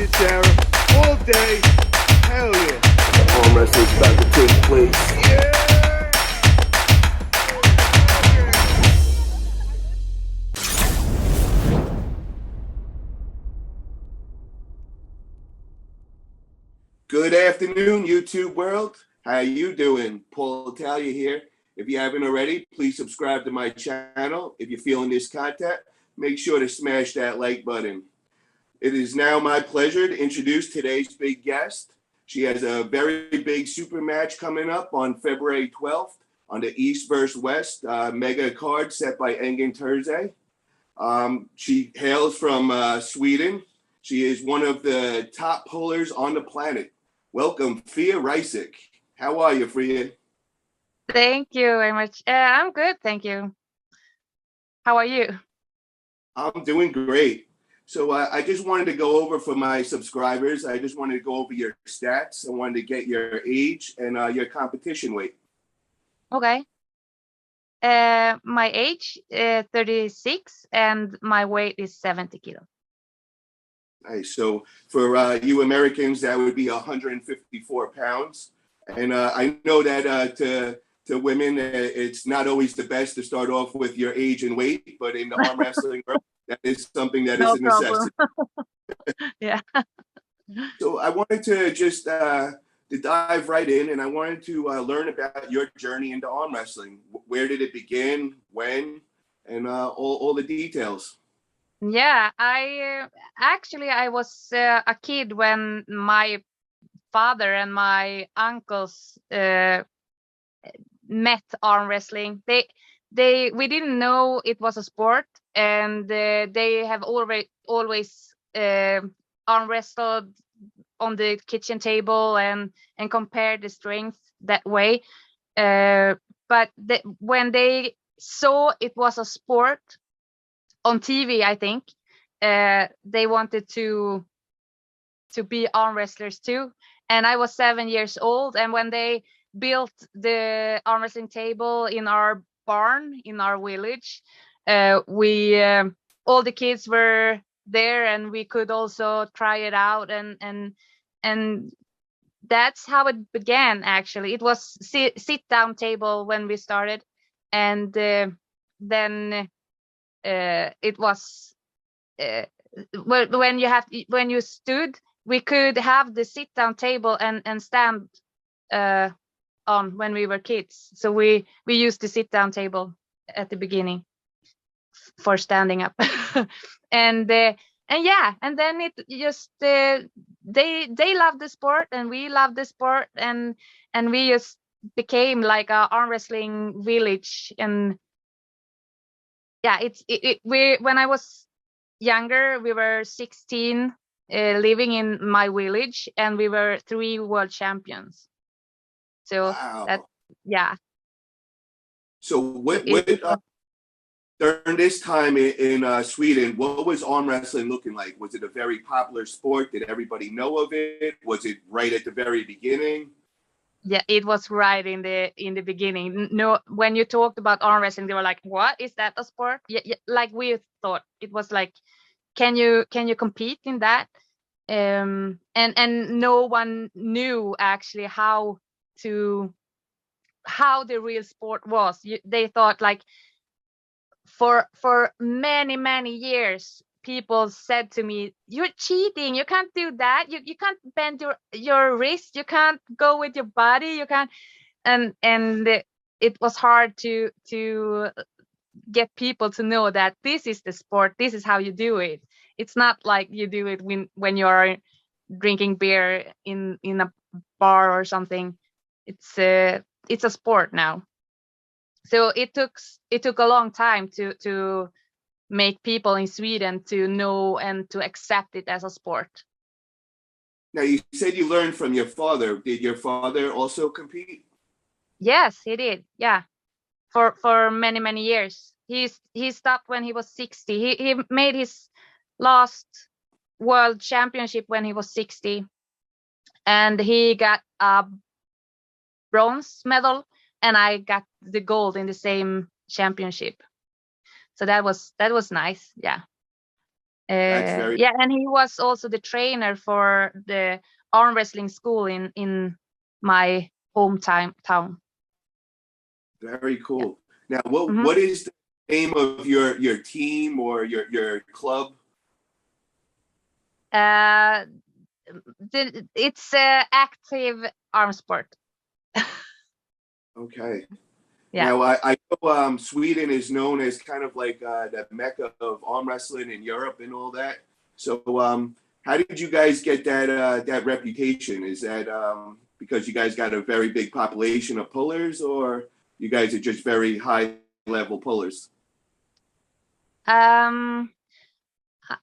it, Sarah. All day. Hell yeah. Arm wrestling's about to take place. Yeah. Good afternoon, YouTube world. How you doing? Paul Italia here. If you haven't already, please subscribe to my channel. If you're feeling this content, make sure to smash that like button. It is now my pleasure to introduce today's big guest. She has a very big super match coming up on February 12th on the East vs. West mega card set by Engin Terze. She hails from Sweden. She is one of the top pullers on the planet. Welcome, Fia Reisek. How are you, Fia? Thank you very much. I'm good, thank you. How are you? I'm doing great. So I just wanted to go over for my subscribers. I just wanted to go over your stats. I wanted to get your age and your competition weight. Okay. My age 36 and my weight is 70 kilos. Nice. So for you Americans, that would be 154 pounds. And I know that to women, it's not always the best to start off with your age and weight, but in the arm wrestling world, that is something that is a necessity. Yeah. So I wanted to just to dive right in, and I wanted to learn about your journey into arm wrestling. Where did it begin? When? And all the details. Yeah, I was a kid when my father and my uncles met arm wrestling. We didn't know it was a sport, and they have always arm wrestled on the kitchen table and compared the strength that way. But when they saw it was a sport on TV, I think they wanted to be arm wrestlers too. And I was 7 years old, and when they built the arm wrestling table in our barn in our village, we all the kids were there, and we could also try it out, and that's how it began. Actually, it was sit down table when we started, and then it was when you stood, we could have the sit down table and stand on when we were kids. So we used the sit down table at the beginning for standing up. and yeah, and then it just they loved the sport and we loved the sport, and we just became like a arm wrestling village. And yeah, we when I was younger, we were 16 living in my village, and we were 3 world champions. So Wow. that, yeah. So during this time in Sweden, what was arm wrestling looking like? Was it a very popular sport? Did everybody know of it? Was it right at the very beginning? Yeah, it was right in the beginning. No, when you talked about arm wrestling, they were like, "What is that, a sport?" Yeah, like we thought it was like, can you compete in that? And no one knew actually how the real sport was. They thought, like, for many years, people said to me, "You're cheating, you can't do that, you can't bend your wrist, you can't go with your body, you can't." And it was hard to get people to know that this is the sport, this is how you do it. It's not like you do it when you're drinking beer in a bar or something. It's a sport now. So it took a long time to make people in Sweden to know and to accept it as a sport. Now, you said you learned from your father. Did your father also compete? Yes, he did. Yeah, for many years. He stopped when he was 60. He made his last world championship when he was 60, and he got a bronze medal, and I got the gold in the same championship. So that was nice. Yeah. That's very Yeah, and he was also the trainer for the arm wrestling school in my hometown town. very Yeah. cool. Now, what Mhm. what is the name of your team or your club? Uh, it's active arm sport. Okay. Yeah. Now, I know Sweden is known as kind of like the mecca of arm wrestling in Europe and all that. So, how did you guys get that reputation? Is that because you guys got a very big population of pullers, or you guys are just very high level pullers? Um,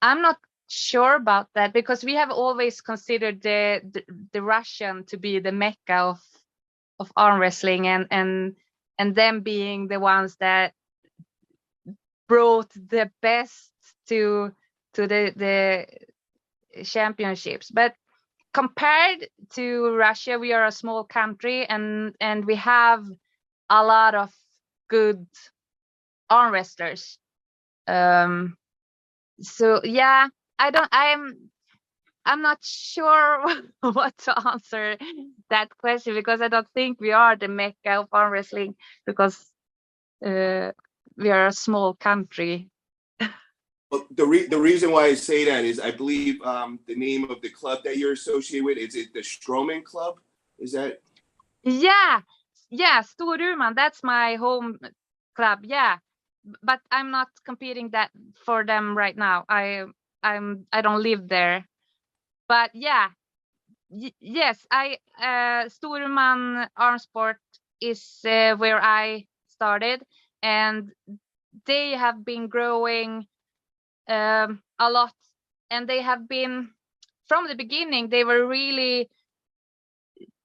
I'm not sure about that because we have always considered the Russian to be the mecca of arm wrestling, and them being the ones that brought the best to the championships. But compared to Russia, we are a small country, and we have a lot of good arm wrestlers. So yeah, I'm not sure what to answer that question because I don't think we are the mecca of arm wrestling because we are a small country. Well, the reason why I say that is I believe the name of the club that you're associated with, is it the Stroman Club? Is that Yeah, yeah, Storuman, that's my home club. Yeah, but I'm not competing that for them right now. I don't live there. But yeah, yes, I Storuman Armsport is where I started, and they have been growing a lot, and they have been from the beginning. They were really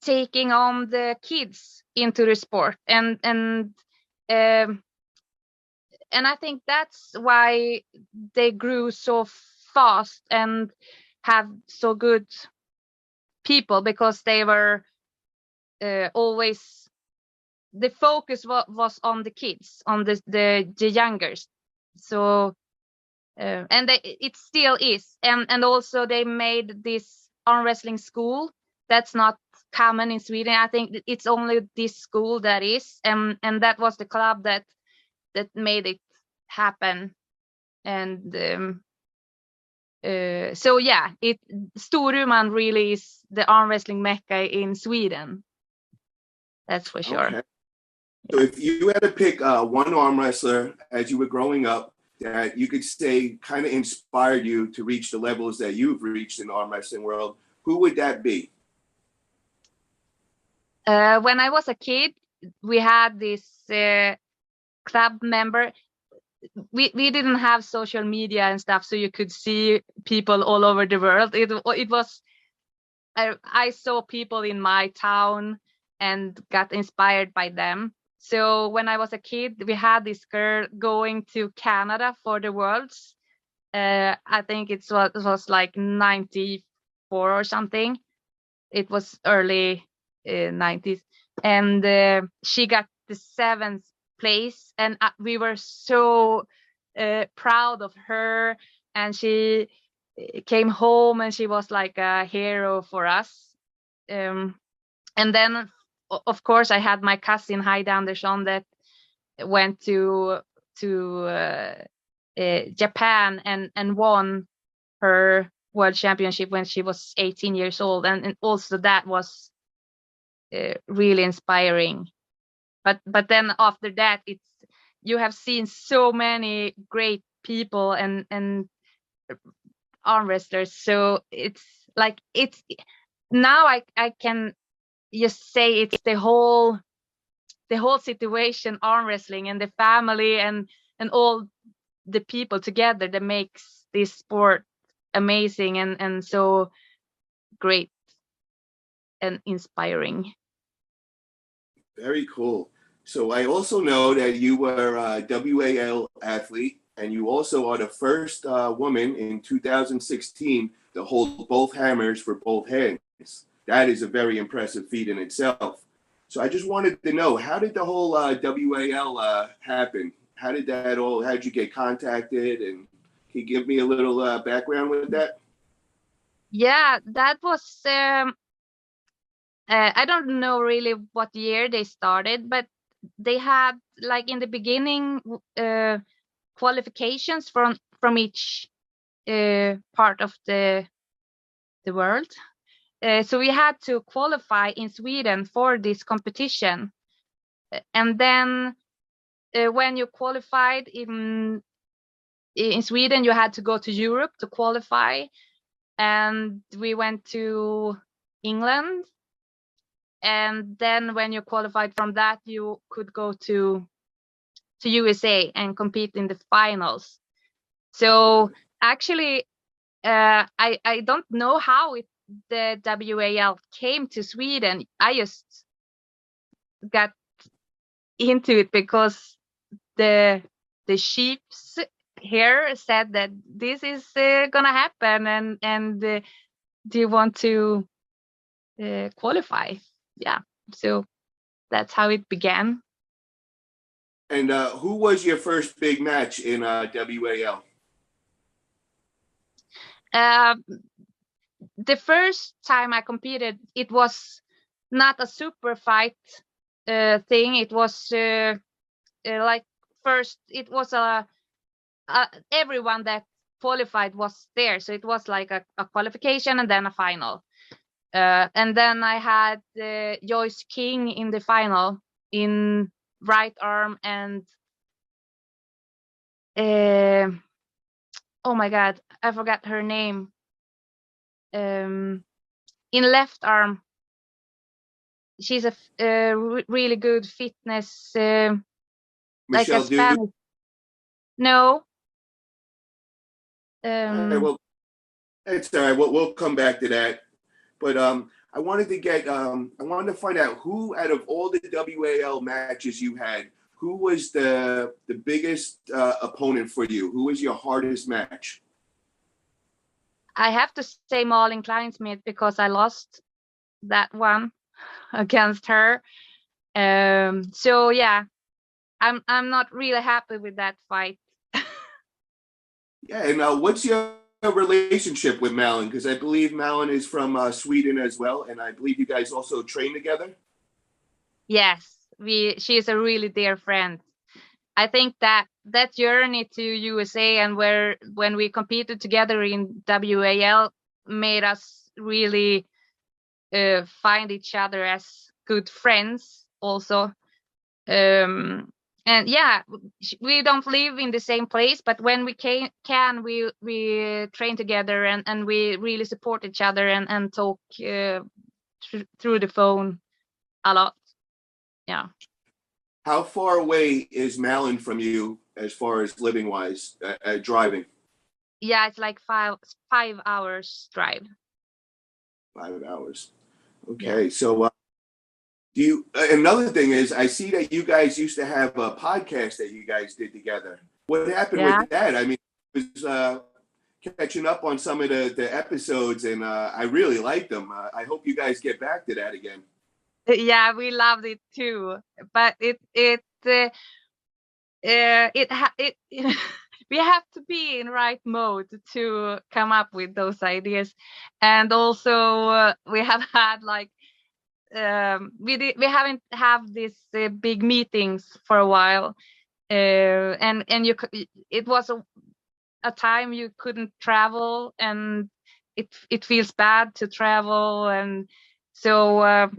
taking on the kids into the sport, um, and I think that's why they grew so fast and have so good people because they were always the focus was on the kids, on the youngers. So and it still is, and also they made this arm wrestling school that's not common in Sweden. I think it's only this school that is, and that was the club that made it happen. And so yeah, Storuman really is the arm wrestling mecca in Sweden. That's for sure. okay? So if you had to pick one arm wrestler as you were growing up that you could say kind of inspired you to reach the levels that you've reached in the arm wrestling world, who would that be? When I was a kid, we had this club member. We didn't have social media and stuff, so you could see people all over the world. It was I saw people in my town and got inspired by them. So when I was a kid, we had this girl going to Canada for the Worlds. I think it was like 94 or something. It was early 90s, and she got the 7th place, and we were so proud of her. And she came home, and she was like a hero for us. And then of course I had my cousin Heidi Andersson that went to Japan and won her world championship when she was 18 years old, and also that was really inspiring. But then after that, it's you have seen so many great people and arm wrestlers, so it's like it's now I can just say it's the whole situation, arm wrestling, and the family, and all the people together that makes this sport amazing and so great and inspiring. Very cool. So I also know that you were a WAL athlete, and you also are the first woman in 2016 to hold both hammers for both hands. That is a very impressive feat in itself. So I just wanted to know, how did the whole WAL happen? How did that all? How did you get contacted? And Can you give me a little background with that? Yeah, that was I don't know really what year they started, but they had like in the beginning qualifications from each part of the world. So we had to qualify in Sweden for this competition, and then when you qualified in Sweden, you had to go to Europe to qualify, and we went to England. And then when you qualified from that, you could go to USA and compete in the finals. So actually, I don't know how the WAL came to Sweden. I just got into it because the chiefs here said that this is gonna happen, and do you want to qualify? Yeah, so that's how it began. And who was your first big match in WAL? The first time I competed, it was not a super fight thing. It was like first, it was everyone that qualified was there, so it was like a qualification and then a final. And then I had Joyce King in the final in right arm, and oh my god, I forgot her name. In left arm, she's a really good fitness, like a Michelle Duke. Spanish. No. All right, well, it's all right. We'll come back to that. But I wanted to find out who out of all the WAL matches you had, who was the biggest opponent for you? Who was your hardest match? I have to say Malin Kleinsmith because I lost that one against her. So yeah, I'm not really happy with that fight. Yeah, and what's your relationship with Malin? Because I believe Malin is from Sweden as well, and I believe you guys also train together. Yes, she is a really dear friend. I think that journey to USA and when we competed together in WAL made us really find each other as good friends also. And yeah, we don't live in the same place, but when we can we train together, and we really support each other and talk through the phone a lot. Yeah. How far away is Malin from you as far as living wise, driving? Yeah, it's like 5 hours drive. 5 hours. Yeah. Okay, so do you? Another thing is, I see that you guys used to have a podcast that you guys did together. What happened Yeah. with that? I mean, I was catching up on some of the episodes, and I really liked them. I hope you guys get back to that again. Yeah, we loved it too, but we have to be in right mode to come up with those ideas, and also we have had like we haven't have these big meetings for a while, and it was a time you couldn't travel, and it feels bad to travel, and so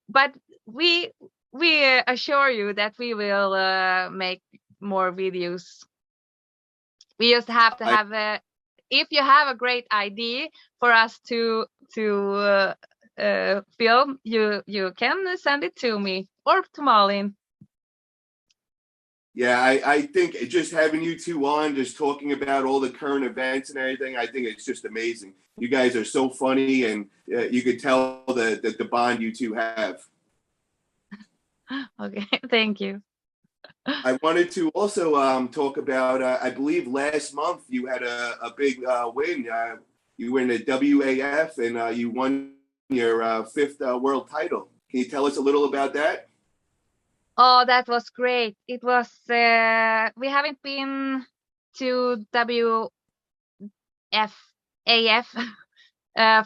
but we assure you that we will make more videos. We just have to have if you have a great idea for us to film, you can send it to me or to Malin. Yeah, I think just having you two on, just talking about all the current events and everything, I think it's just amazing. You guys are so funny, and you could tell the bond you two have. Okay, thank you. I wanted to also talk about, I believe last month you had a big win. You were in the WAF, and you won your fifth world title. Can you tell us a little about that? Oh, that was great. It was we haven't been to WFAF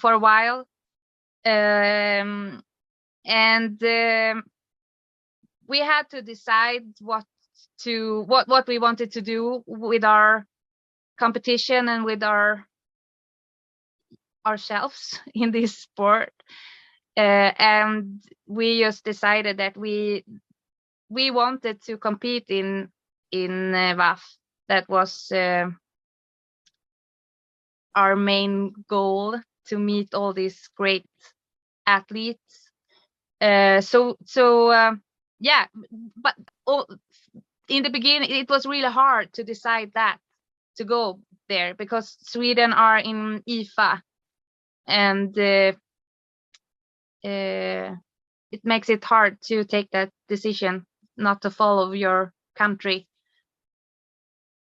for a while, and we had to decide what we wanted to do with our competition and with ourselves in this sport, and we just decided that we wanted to compete in WAF. That was our main goal, to meet all these great athletes. Yeah, but in the beginning it was really hard to decide that to go there, because Sweden are in IFA, and it makes it hard to take that decision not to follow your country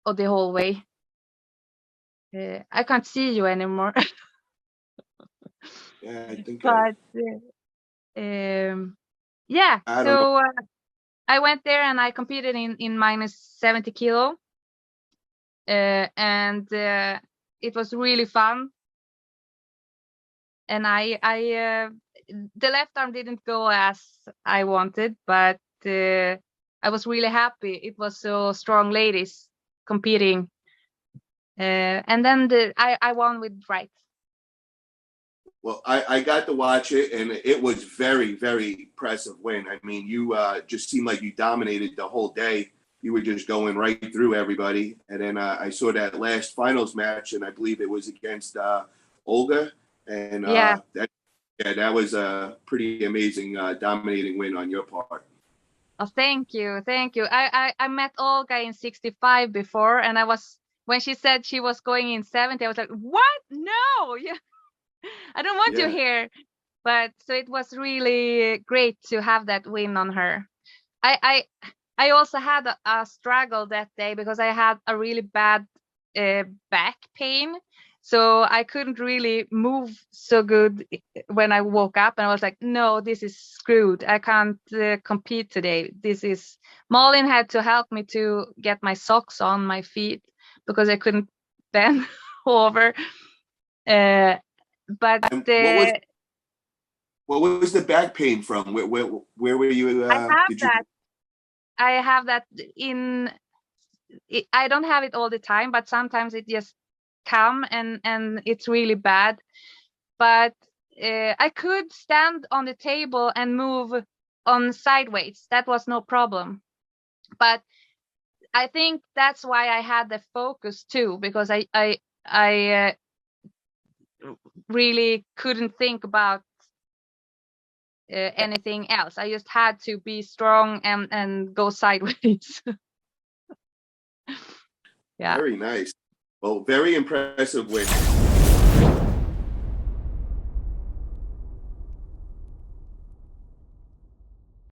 or the whole way. I can't see you anymore. Yeah, I think But yeah, I don't know. so I went there and I competed in minus 70 kilo, and it was really fun. And I the left arm didn't go as I wanted, but I was really happy. It was so strong ladies competing, and then I won with right. Well, I got to watch it, and it was very, very impressive win. I mean, you just seemed like you dominated the whole day. You were just going right through everybody. And then I saw that last finals match, and I believe it was against Olga. And Yeah. that was a pretty amazing dominating win on your part. Oh, thank you. I met Olga in 65 before, and when she said she was going in 70, I was like, what? No, yeah, I don't want you here. But so it was really great to have that win on her. I also had a struggle that day because I had a really bad back pain, so I couldn't really move so good when I woke up, and I was like, no, this is screwed. I can't compete today. Malin had to help me to get my socks on my feet because I couldn't bend over. But what was the back pain from? Where were you? I have that I don't have it all the time, but sometimes it just come and it's really bad. But I could stand on the table and move on sideways. That was no problem. But I think that's why I had the focus too, because I really couldn't think about anything else. I just had to be strong and go sideways. Yeah. Very nice. Well, very impressive win.